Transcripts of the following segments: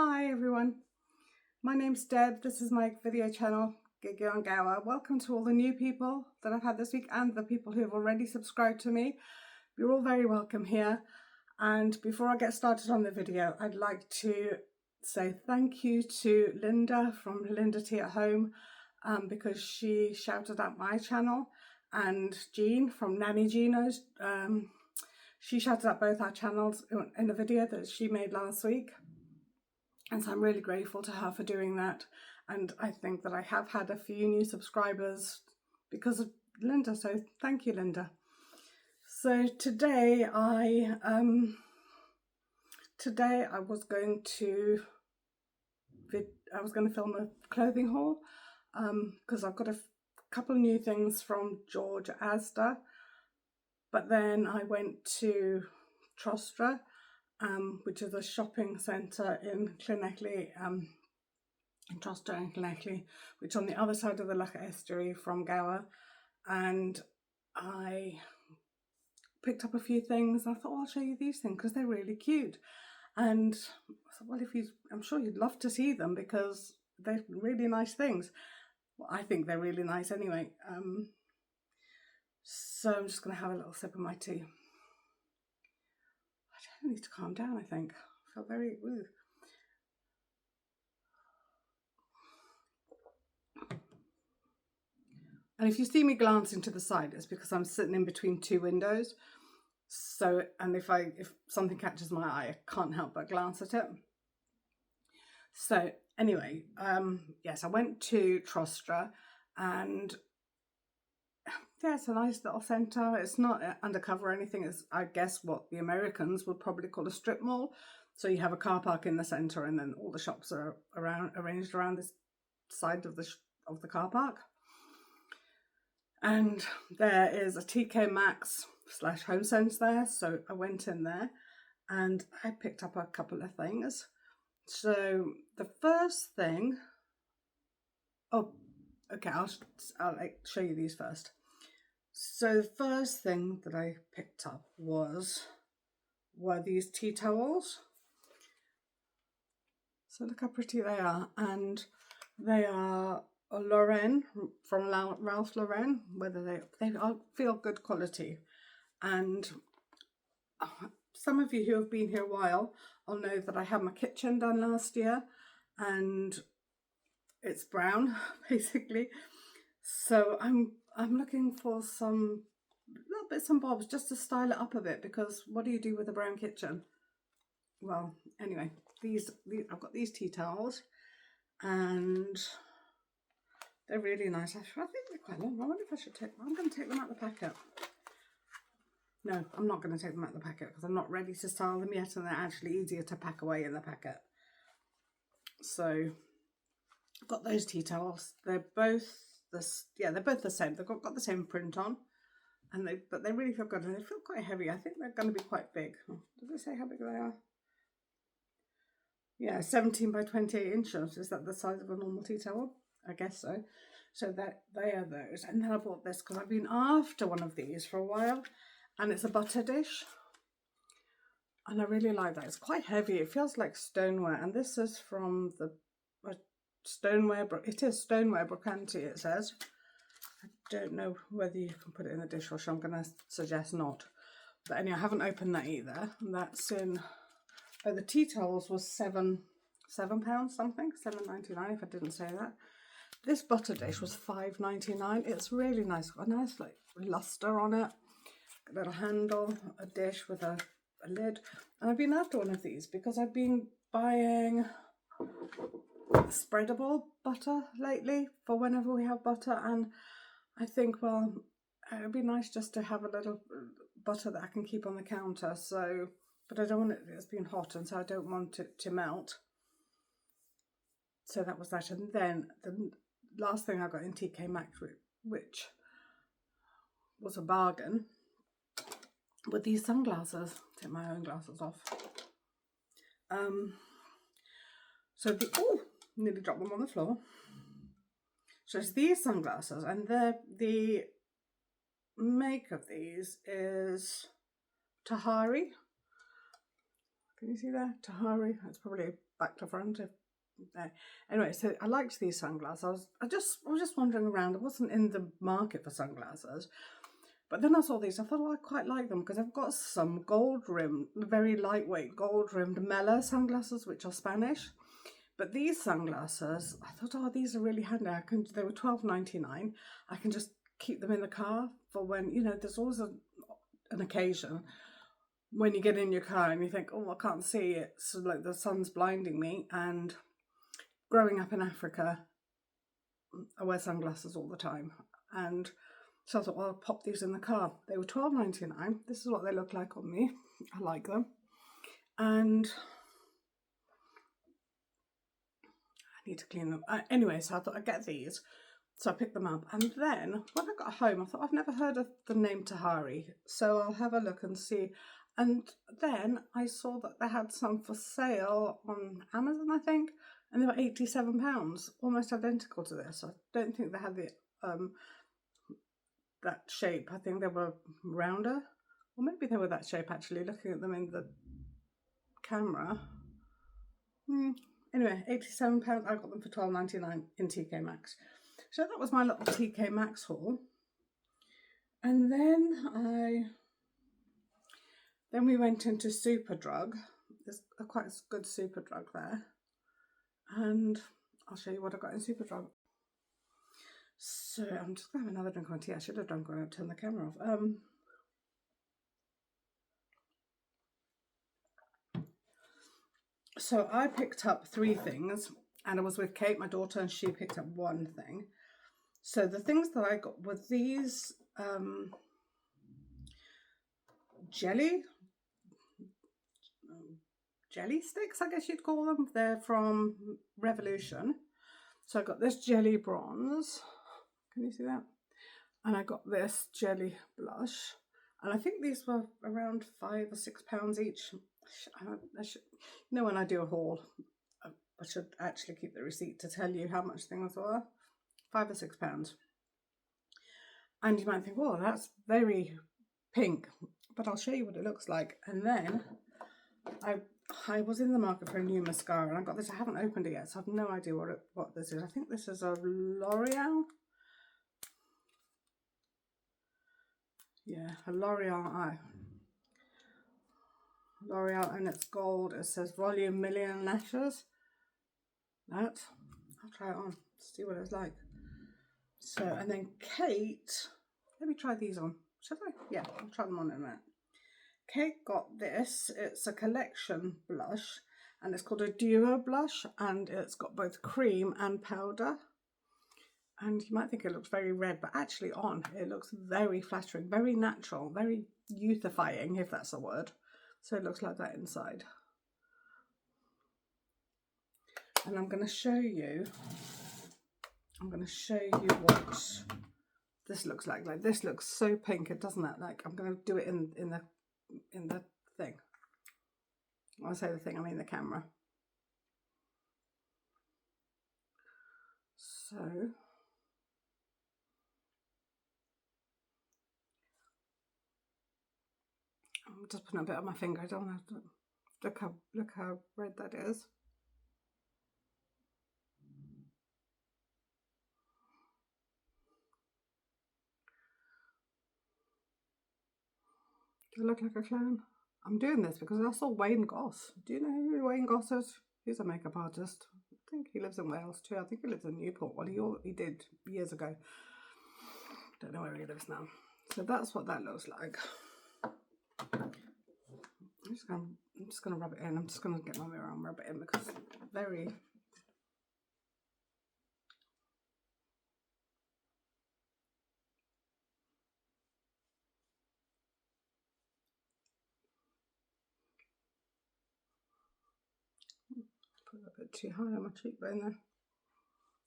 Hi everyone, my name's Deb. This is my video channel, Gigi on Gower. Welcome to all the new people that I've had this week and the people who have already subscribed to me. You're all very welcome here. And before I get started on the video, I'd like to say thank you to Linda from Linda Tea at Home because she shouted out my channel, and Jean from Nanny Gino's. She shouted out both our channels in a video that she made last week. And so I'm really grateful to her for doing that. And I think that I have had a few new subscribers because of Linda. So thank you, Linda. So today I was going to film a clothing haul because I've got a couple of new things from George Asda. But then I went to Trostra, which is a shopping centre in Llanelli, in Trostra and Llanelli, which is on the other side of the Loch Estuary from Gower. And I picked up a few things. I thought, well, I'll show you these things because they're really cute. And I thought, well, I'm sure you'd love to see them because they're really nice things. Well, I think they're really nice anyway. So I'm just going to have a little sip of my tea. I need to calm down, I think. I feel very... Ooh. And if you see me glancing to the side, it's because I'm sitting in between two windows. So, and if something catches my eye, I can't help but glance at it. So anyway, yes, I went to Trostra, and yeah, it's a nice little centre. It's not undercover or anything. It's, I guess, what the Americans would probably call a strip mall. So you have a car park in the centre, and then all the shops are arranged around this side of the car park. And there is a TK Maxx / Home Sense there. So I went in there and I picked up a couple of things. So the first thing, oh, okay, I'll show you these first. So the first thing that I picked up were these tea towels. So look how pretty they are, and they are Lauren from Ralph Lauren. Whether they feel good quality, and some of you who have been here a while will know that I had my kitchen done last year, and it's brown basically. So I'm looking for some little bits and bobs just to style it up a bit, because what do you do with a brown kitchen? Well, anyway, these I've got these tea towels, and they're really nice. I think they're quite long. I wonder if I should I'm going to take them out of the packet. No, I'm not going to take them out of the packet because I'm not ready to style them yet, and they're actually easier to pack away in the packet. So I've got those tea towels. They're both they're both the same. They've got the same print on, and but they really feel good, and they feel quite heavy. I think they're going to be quite big. Does it say how big they are? Yeah, 17 by 28 inches. Is that the size of a normal tea towel? I guess so. So that they are those. And then I bought this because I've been after one of these for a while, and it's a butter dish. And I really like that. It's quite heavy. It feels like stoneware. And this is from the stoneware. It is stoneware brocante, it says. I don't know whether you can put it in a dishwasher. I'm going to suggest not. But anyway, I haven't opened that either. And that's in... Oh, the tea towels was £7 something, £7.99 if I didn't say that. This butter dish was £5.99. It's really nice. Got a nice like luster on it. A little handle, a dish with a lid. And I've been after one of these because I've been buying spreadable butter lately for whenever we have butter. And I think, well, it would be nice just to have a little butter that I can keep on the counter. So... But I don't want it, it's been hot, and so I don't want it to melt. So that was that. And then the last thing I got in TK Maxx, which was a bargain, were these sunglasses. Take my own glasses off. So nearly dropped them on the floor. So it's these sunglasses, and the make of these is Tahari. Can you see there? Tahari. That's probably back to front. There. Anyway, so I liked these sunglasses. I was just wandering around. I wasn't in the market for sunglasses. But then I saw these, I thought, oh, I quite like them because I've got some gold rimmed, very lightweight gold rimmed Mela sunglasses, which are Spanish. But these sunglasses, I thought, oh, these are really handy. They were $12.99. I can just keep them in the car for when, you know, there's always an occasion when you get in your car and you think, oh, I can't see, it's like the sun's blinding me. And growing up in Africa, I wear sunglasses all the time. And so I thought, well, I'll pop these in the car. They were $12.99. This is what they look like on me. I like them. And I need to clean them. Anyway, so I thought I'd get these. So I picked them up. And then when I got home, I thought, I've never heard of the name Tahari. So I'll have a look and see. And then I saw that they had some for sale on Amazon, I think. And they were £87, almost identical to this. I don't think they had the that shape. I think they were rounder, or maybe they were that shape actually, looking at them in the camera. Anyway, £87. I got them for $12.99 in TK Maxx. So that was my little TK Maxx haul. And then we went into Superdrug. There's a quite good Superdrug there, and I'll show you what I got in Superdrug. So I'm just going to have another drink of tea. I should have drunk when I turned the camera off. So I picked up 3 things, and I was with Kate, my daughter, and she picked up 1 thing. So the things that I got were these jelly sticks, I guess you'd call them. They're from Revolution. So I got this jelly bronze. Can you see that? And I got this jelly blush. And I think these were around £5 or £6 each. I should, you know, when I do a haul, I should actually keep the receipt to tell you how much things were. £5 or £6. And you might think, oh, that's very pink. But I'll show you what it looks like. And then I was in the market for a new mascara, and I got this. I haven't opened it yet, so I have no idea what this is. I think this is a L'Oreal. Yeah, a L'Oreal, and it's gold. It says volume million lashes. I'll try it on, see what it's like. So, and then Kate, let me try these on. Should I? Yeah, I'll try them on in a minute. Kate got this. It's a collection blush, and it's called a duo blush, and it's got both cream and powder. And you might think it looks very red, but actually on, it looks very flattering, very natural, very youthifying, if that's a word. So it looks like that inside. And I'm going to show you what this looks like. Like, this looks so pink, doesn't it? Like, I'm going to do it in the thing. When I say the thing, I mean the camera. So I'm just putting a bit on my finger. I don't have to look how red that is. Do I look like a clown? I'm doing this because I saw Wayne Goss. Do you know who Wayne Goss is? He's a makeup artist. I think he lives in Wales too. I think he lives in Newport. Well, he did years ago. Don't know where he lives now. So that's what that looks like. I'm just gonna rub it in. I'm just gonna get my mirror and rub it in because it's very. Put a bit too high on my cheekbone there.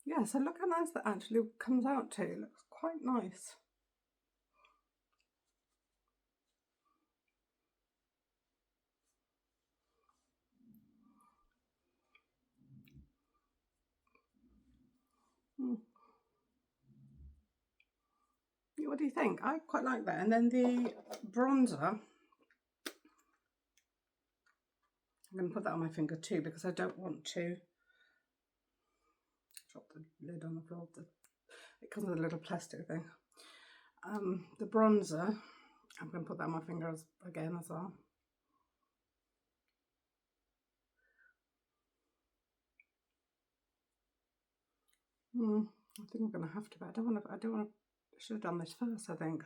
Yeah, so look how nice that actually comes out too. It looks quite nice. What do you think? I quite like that. And then the bronzer, I'm going to put that on my finger too because I don't want to drop the lid on the floor. It comes with a little plastic thing. The bronzer, I'm going to put that on my finger again as well. I think I'm going to have to, but I don't want to, I should have done this first, I think.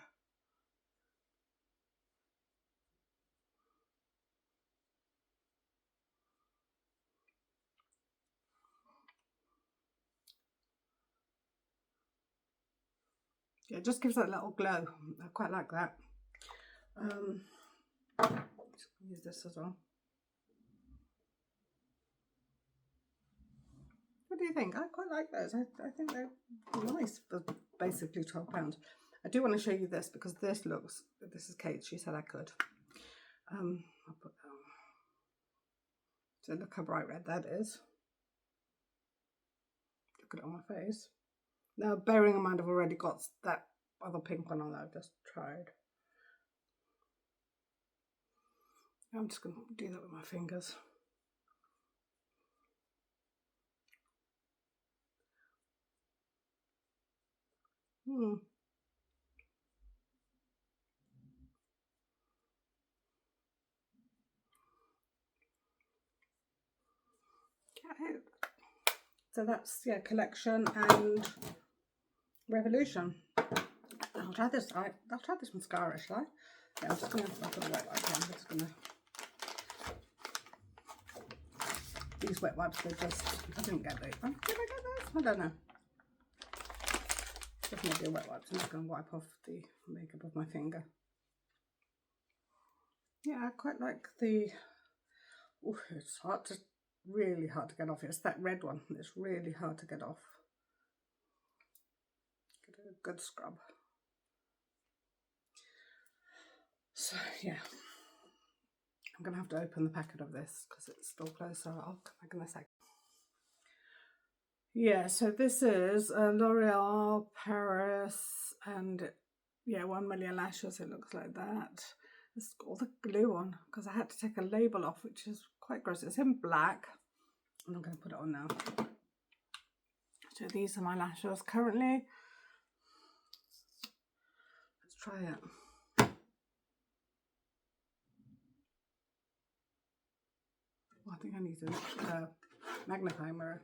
Yeah, it just gives that little glow. I quite like that. Just use this as well. What do you think? I quite like those. I think they're nice for basically £12. I do want to show you this because this is Kate, she said I could. I'll put that on. So look how bright red that is. Look at it on my face. Now, bearing in mind I've already got that other pink one on that I've just tried. I'm just going to do that with my fingers. Okay. So that's, yeah, Collection and Revolution. I'll try this. I'll try this mascara, shall I? Yeah, I'm just going to put the wet wipes on. I'm just going to. These wet wipes, they're just. I didn't get those. Did I get those? I don't know. Definitely a wet wipes. I'm just going to wipe off the makeup off my finger. Yeah, I quite like the. Oh, it's really hard to get off. It's that red one. It's really hard to get off. Get a good scrub. So yeah, I'm going to have to open the packet of this because it's still closed, so I'll come back in a sec. Yeah, so this is L'Oreal Paris, and yeah, 1 million lashes, it looks like that. It's got all the glue on because I had to take a label off, which is quite gross. It's in black, and I'm going to put it on now. So these are my lashes currently. Let's try it. I think I need a magnifying mirror.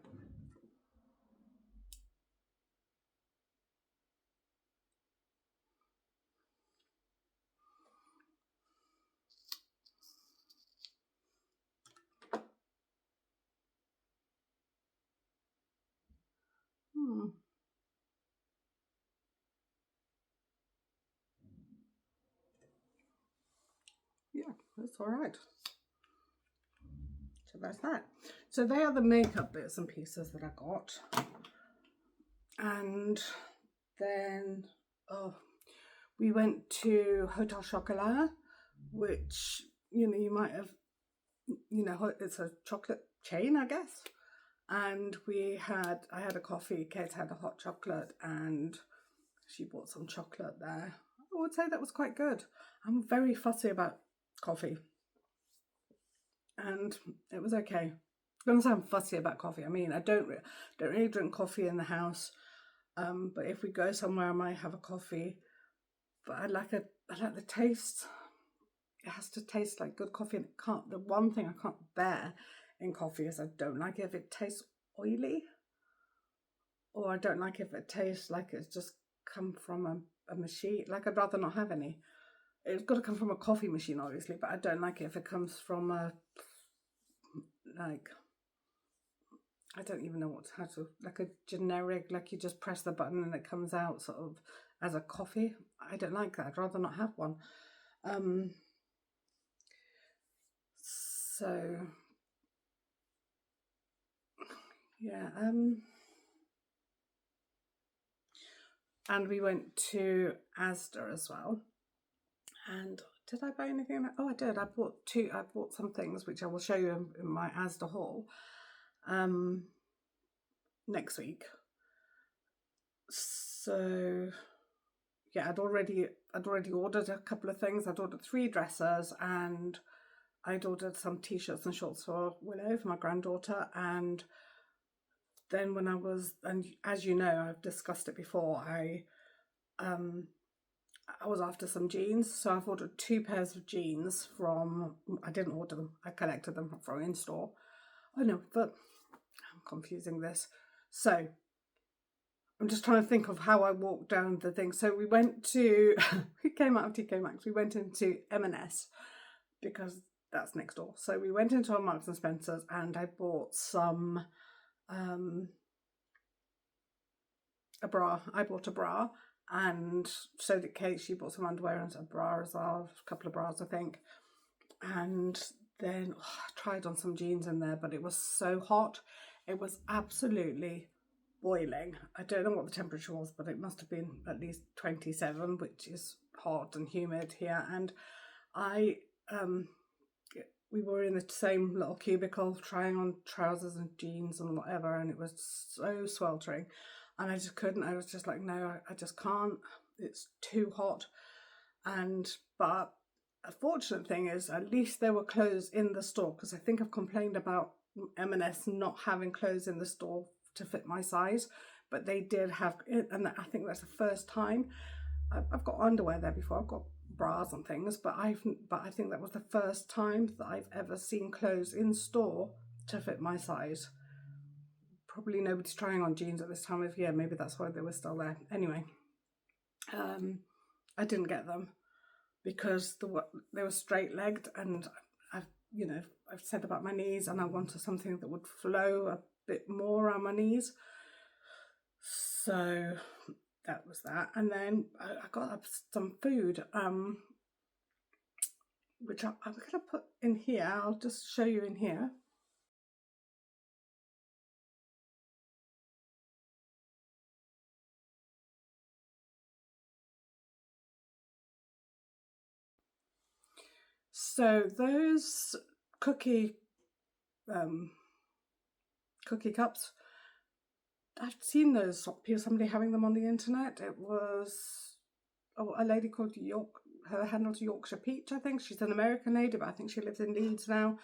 Yeah, that's all right. So that's that. So they are the makeup bits and pieces that I got. And then, we went to Hotel Chocolat, which, you know, you might have, you know, it's a chocolate chain, I guess. And I had a coffee, Kate had a hot chocolate, and she bought some chocolate there. I would say that was quite good. I'm very fussy about coffee, and it was okay. I'm going to say I'm fussy about coffee. I mean, I don't really drink coffee in the house, but if we go somewhere, I might have a coffee. But I like the taste. It has to taste like good coffee. And the one thing I can't bear in coffee is I don't like it if it tastes oily, or I don't like if it tastes like it's just come from a machine. Like, I'd rather not have any. It's got to come from a coffee machine, obviously, but I don't like it if it comes from a, like, I don't even know like a generic, like you just press the button and it comes out sort of as a coffee. I don't like that. I'd rather not have one. So yeah, and we went to Asda as well. And did I buy anything? Oh, I did. I bought some things which I will show you in my Asda haul next week. So yeah, I'd already ordered a couple of things. I'd ordered 3 dresses and I'd ordered some t-shirts and shorts for Willow, for my granddaughter, and then when I was, and as you know, I've discussed it before, I was after some jeans, so I've ordered 2 pairs of jeans from, I didn't order them, I collected them from in-store. Oh no, but I'm confusing this. So I'm just trying to think of how I walked down the thing. So we went to, we came out of TK Maxx, we went into M&S because that's next door. So we went into our Marks and Spencer's and I bought some, a bra. I bought a bra, and so did Kate. She bought some underwear and a bra as well, a couple of bras I think. And then I tried on some jeans in there, but it was so hot. It was absolutely boiling. I don't know what the temperature was, but it must have been at least 27, which is hot and humid here. And we were in the same little cubicle trying on trousers and jeans and whatever, and it was so sweltering, and I just couldn't. I was just like, no, I just can't. It's too hot. But a fortunate thing is, at least there were clothes in the store, because I think I've complained about M&S not having clothes in the store to fit my size, but they did have it, and I think that's the first time. I've got underwear there before, I've got bras and things, but I think that was the first time that I've ever seen clothes in store to fit my size. Probably nobody's trying on jeans at this time of year, maybe that's why they were still there. Anyway, I didn't get them because they were straight-legged, and I've said about my knees, and I wanted something that would flow a bit more around my knees. So that was that. And then I got some food, which I'm going to put in here. I'll just show you in here. So those cookie cups, I've seen those, somebody having them on the internet. It was a lady called her handle's Yorkshire Peach, I think. She's an American lady, but I think she lives in Leeds now.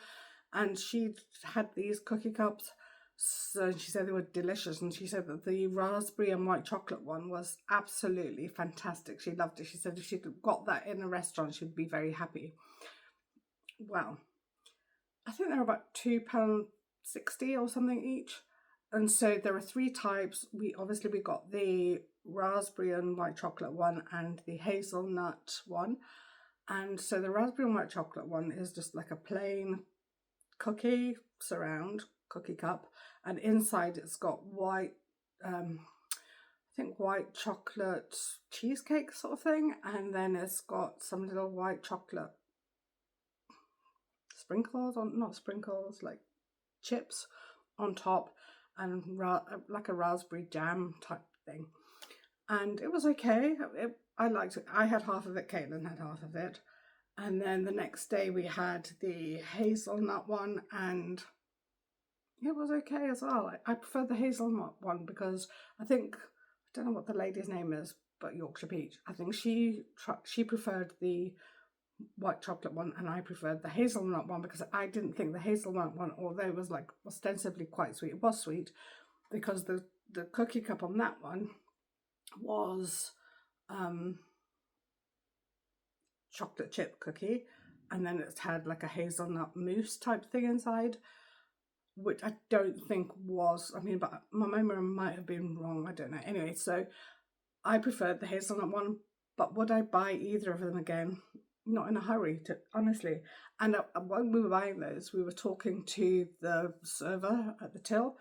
And she had these cookie cups. So she said they were delicious. And she said that the raspberry and white chocolate one was absolutely fantastic. She loved it. She said if she got that in a restaurant, she'd be very happy. Well, I think they're about £2.60 or something each. And so there are 3 types. We got the raspberry and white chocolate one and the hazelnut one. And so the raspberry and white chocolate one is just like a plain cookie surround cookie cup, and inside it's got white, I think white chocolate cheesecake sort of thing, and then it's got some little white chocolate sprinkles on, not sprinkles, like chips on top, and like a raspberry jam type thing. And it was okay. I liked it. I had half of it, Caitlin had half of it. And then the next day we had the hazelnut one, and it was okay as well. I prefer the hazelnut one because I don't know what the lady's name is, but Yorkshire Peach, I think she preferred the white chocolate one and I preferred the hazelnut one, because I didn't think the hazelnut one, although it was like ostensibly quite sweet, it was sweet, because the cookie cup on that one was chocolate chip cookie, and then it had like a hazelnut mousse type thing inside, which I don't think was, but my memory might have been wrong, I don't know. Anyway, so I preferred the hazelnut one, but would I buy either of them again? Not in a hurry, honestly. And when we were buying those, we were talking to the server at the till,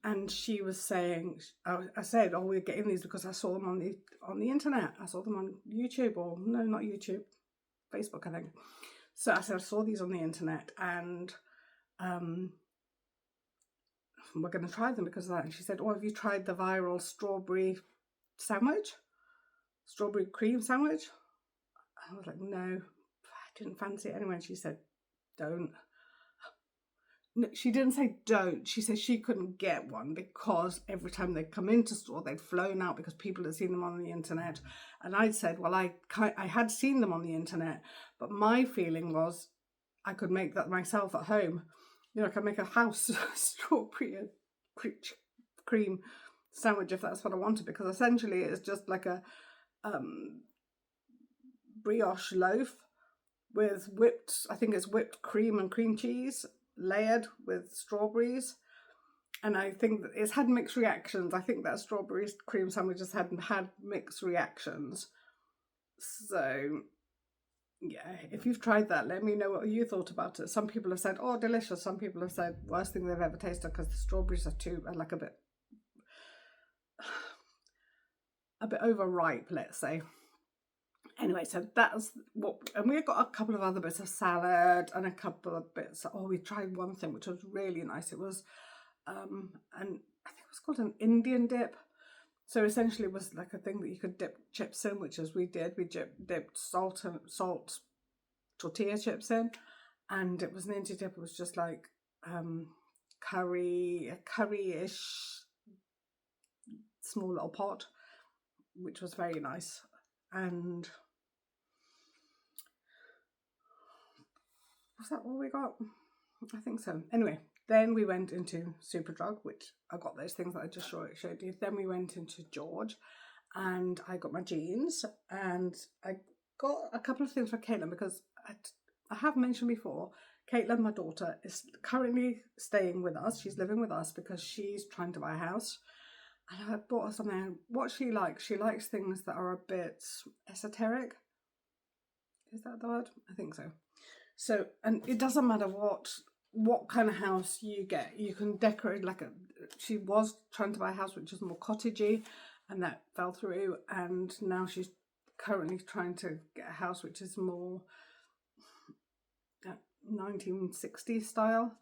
and she was saying, I said, we're getting these because I saw them on the internet. I saw them on YouTube, or no, not YouTube, Facebook, I think. So I said, I saw these on the internet, and we're going to try them because of that. And she said, have you tried the viral strawberry cream sandwich? I was like, no, I didn't fancy it anyway. And she said, don't. No, she didn't say don't. She said she couldn't get one because every time they'd come into store, they'd flown out because people had seen them on the internet. And I said, well, I had seen them on the internet, but my feeling was I could make that myself at home. You know, I can make a house strawberry and cream sandwich if that's what I wanted, because essentially it's just like a brioche loaf with whipped, I think it's whipped cream and cream cheese layered with strawberries. And I think that it's had mixed reactions. I think that strawberry cream sandwich has had mixed reactions. So yeah, if you've tried that, let me know what you thought about it. Some people have said, oh, delicious. Some people have said, worst thing they've ever tasted, because the strawberries are like a bit overripe, let's say. Anyway, so that's what, and we got a couple of other bits of salad and a couple of bits. Oh, we tried one thing which was really nice. It was, and I think it was called an Indian dip. So essentially, it was like a thing that you could dip chips in, which as we did. We dipped salt tortilla chips in, and it was an Indian dip. It was just like curry-ish small little pot, which was very nice. And was that all we got? I think so. Anyway, then we went into Superdrug, which I got those things that I just showed you. Then we went into George, and I got my jeans, and I got a couple of things for Caitlin, because I have mentioned before, Caitlin, my daughter, is currently staying with us. She's living with us because she's trying to buy a house. And I bought her something. What she likes things that are a bit esoteric. Is that the word? I think so. So, and it doesn't matter what kind of house you get. You can decorate she was trying to buy a house which is more cottagey, and that fell through. And now she's currently trying to get a house which is more 1960s style.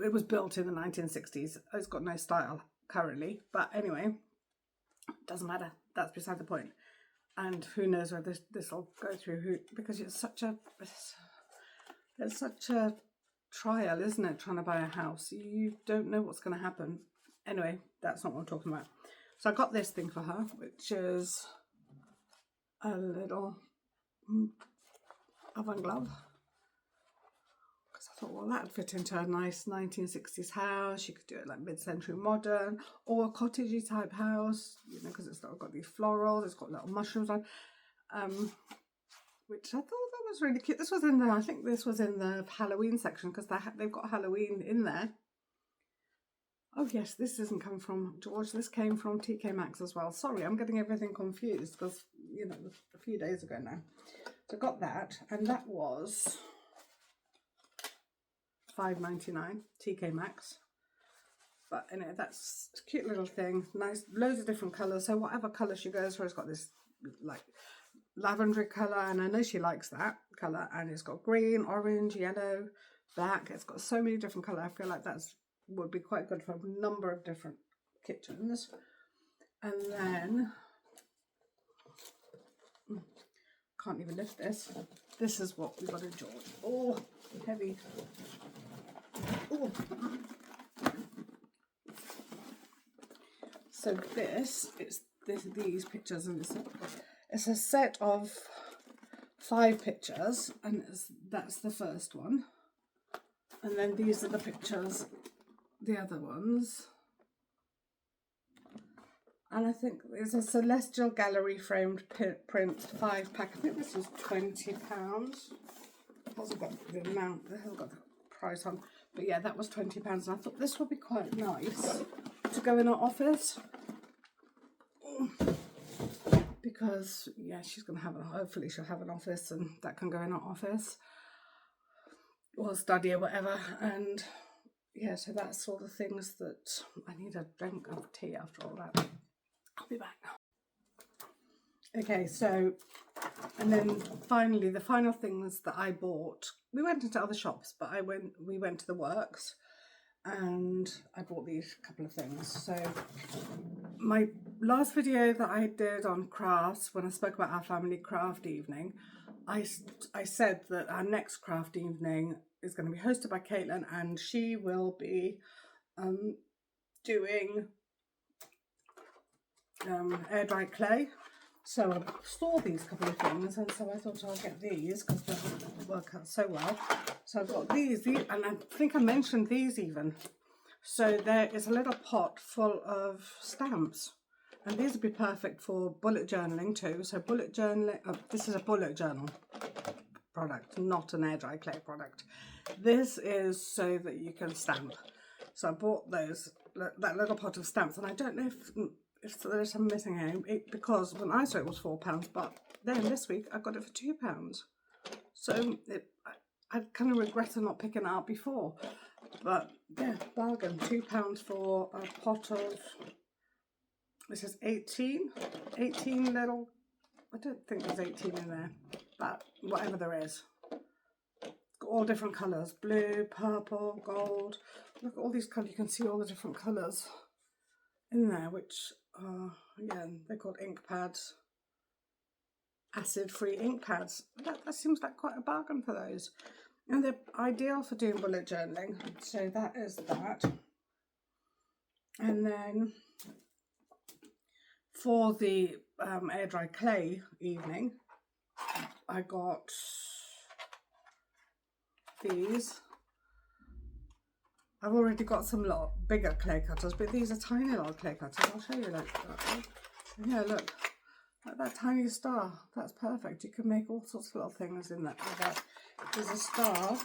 It was built in the 1960s. It's got no style currently, but anyway, doesn't matter. That's beside the point. And who knows where this will go through? Because it's such a trial, isn't it? Trying to buy a house, you don't know what's going to happen. Anyway, that's not what I'm talking about. So I got this thing for her, which is a little oven glove. I thought, well, that'd fit into a nice 1960s house. You could do it like mid-century modern or a cottagey type house, you know, because it's got these florals, it's got little mushrooms on, which I thought that was really cute. This was in I think this was in the Halloween section, because they've got Halloween in there. Oh yes, this doesn't come from George. This came from TK Maxx as well. Sorry, I'm getting everything confused because, you know, a few days ago now. So I got that, and that was $5.99 TK Maxx. But anyway, that's a cute little thing. Nice, loads of different colours. So whatever colour she goes for, it's got this like lavender colour, and I know she likes that colour. And it's got green, orange, yellow, black. It's got so many different colours. I feel like would be quite good for a number of different kitchens. And then can't even lift this. This is what we got in George. Oh, heavy. Oh. So these pictures, and it's a set of 5 pictures, and that's the first one, and then these are the pictures, the other ones, and I think there's a Celestial Gallery framed print 5-pack. I think this was £20. It hasn't got the amount, it hasn't got the price on, but yeah, that was £20, and I thought this would be quite nice to go in our office, because yeah, she's gonna hopefully she'll have an office, and that can go in our office or study or whatever. And yeah, so that's all the things that I need. A drink of tea after all that. I'll be back now. Okay, so, and then finally, the final things that I bought, we went into other shops, but we went to the Works, and I bought these couple of things. So my last video that I did on crafts, when I spoke about our family craft evening, I said that our next craft evening is going to be hosted by Caitlin, and she will be doing air dried clay. So I saw these couple of things, and so I thought I'll get these because they work out so well. So I've got these, and I think I mentioned these even. So there is a little pot full of stamps, and these would be perfect for bullet journaling too. So bullet journaling, this is a bullet journal product, not an air dry clay product. This is so that you can stamp. So I bought that little pot of stamps, and I don't know if there's some missing here, because when I saw it was £4, but then this week I got it for £2. So I kind of regretted not picking it up before. But yeah, bargain. £2 for a pot of, this is 18 little, I don't think there's 18 in there, but whatever there is. Got all different colours, blue, purple, gold. Look at all these colours, you can see all the different colours in there, which are, again, they're called ink pads. Acid-free ink pads. That seems like quite a bargain for those. And they're ideal for doing bullet journaling. So that is that. And then for the air dry clay evening, I got these. I've already got some lot bigger clay cutters, but these are tiny little clay cutters. I'll show you that. Yeah, look. Like that tiny star. That's perfect. You can make all sorts of little things in that. There's a star.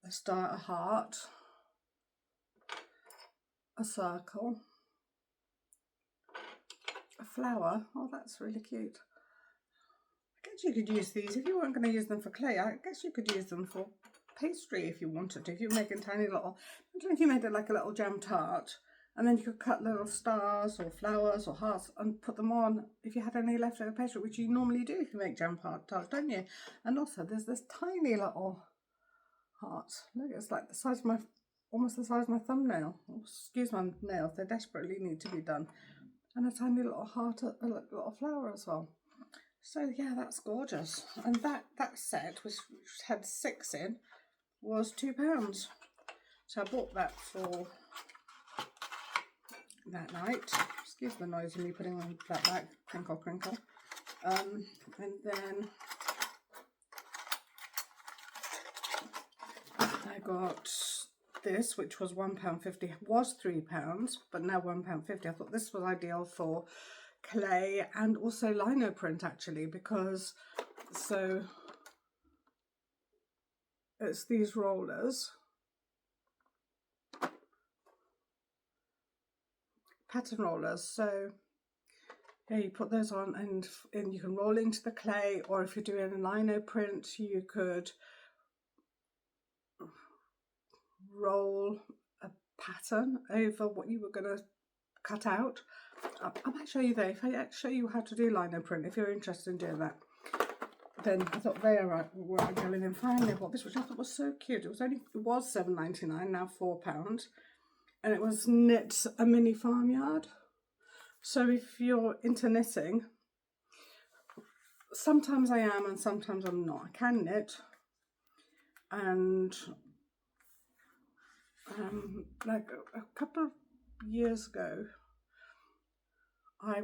A star, a heart. A circle. A flower. Oh, that's really cute. I guess you could use these, if you weren't going to use them for clay, I guess you could use them for pastry if you wanted to. If you're making tiny little, imagine if you made it like a little jam tart, and then you could cut little stars or flowers or hearts and put them on if you had any leftover pastry, which you normally do if you make jam tarts, don't you? And also there's this tiny little heart. Look, it's like the size of my, almost the size of my thumbnail. Excuse my nails, they desperately need to be done. And a tiny little heart, a little flower as well. So yeah, that's gorgeous. And that set, which had 6 in, was £2. So I bought that for that night. Excuse the noise of me putting on that back, crinkle crinkle. And then I got this, which was £1.50, was £3, but now £1.50. I thought this was ideal for clay and also lino print, actually, because so it's these rollers, pattern rollers. So yeah, you put those on and you can roll into the clay, or if you're doing a lino print, you could roll a pattern over what you were going to cut out. I might show you there. If I show you how to do lino print, if you're interested in doing that, then I thought they were going in. Finally I bought this, which I thought was so cute. It was £7.99, now £4, and it was Knit a Mini Farmyard. So if you're into knitting, sometimes I am and sometimes I'm not. I can knit, and like a couple of years ago, I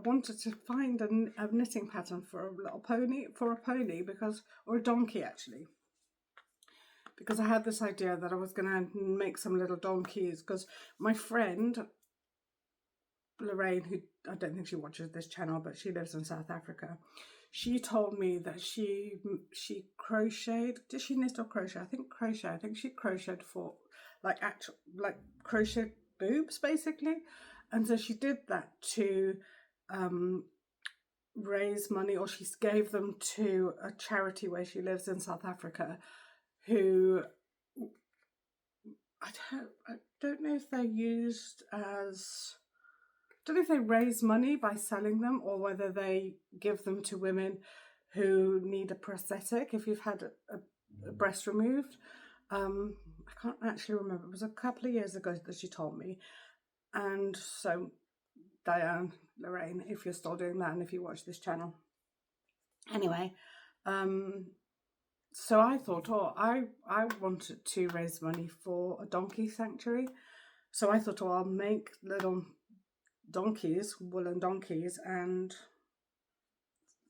wanted to find a knitting pattern for a little pony, because, or a donkey actually, because I had this idea that I was going to make some little donkeys, because my friend Lorraine, who I don't think she watches this channel, but she lives in South Africa, she told me that she crocheted. Did she knit or crochet? I think crochet. I think she crocheted for like crochet boobs basically. And so she did that to raise money, or she gave them to a charity where she lives in South Africa, who I don't know if they're used as, I don't know if they raise money by selling them, or whether they give them to women who need a prosthetic if you've had a breast removed. I can't actually remember. It was a couple of years ago that she told me. And so Diane, Lorraine, if you're still doing that and if you watch this channel. Anyway, so I thought, I wanted to raise money for a donkey sanctuary. So I thought, oh, I'll make little donkeys, woolen donkeys, and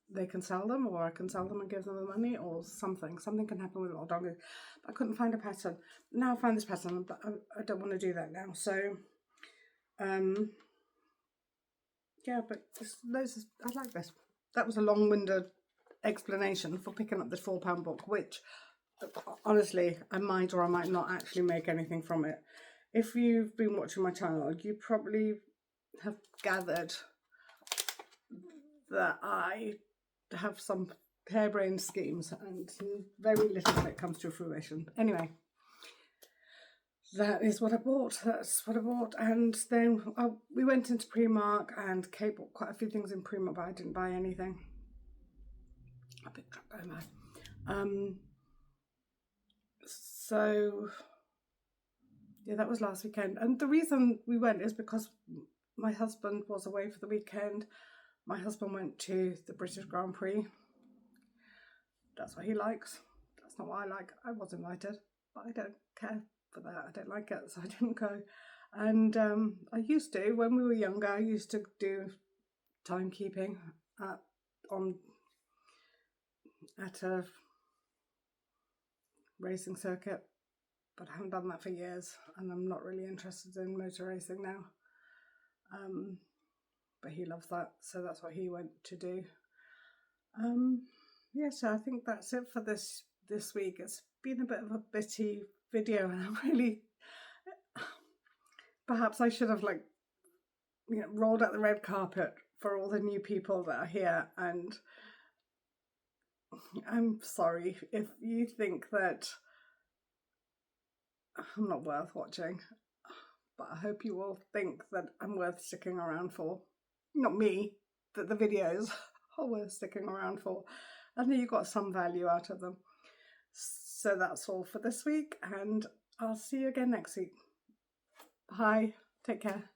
they can sell them, or I can sell them and give them the money, or something. Something can happen with little donkeys. But I couldn't find a pattern. Now I find this pattern, but I don't want to do that now. So, yeah, but I like this. That was a long-winded explanation for picking up this £4 book, which honestly I might or I might not actually make anything from it. If you've been watching my channel, you probably have gathered that I have some harebrained schemes and very little of it comes to fruition. Anyway, that is what I bought. That's what I bought. And then we went into Primark, and Kate bought quite a few things in Primark, but I didn't buy anything. A bit drunk going mad. So yeah, that was last weekend. And the reason we went is because my husband was away for the weekend. My husband went to the British Grand Prix. That's what he likes. That's not what I like. I was invited, but I don't care for that. I don't like it, so I didn't go. And I used to, when we were younger, I used to do timekeeping at a racing circuit, but I haven't done that for years, and I'm not really interested in motor racing now. But he loves that, so that's what he went to do. Yeah, so I think that's it for this week. It's been a bit of a bitty video, and I'm really, perhaps I should have rolled out the red carpet for all the new people that are here, and I'm sorry if you think that I'm not worth watching, but I hope you all think that I'm worth sticking around for. Not me, that the videos are worth sticking around for. I think you got some value out of them. So that's all for this week, and I'll see you again next week. Bye. Take care.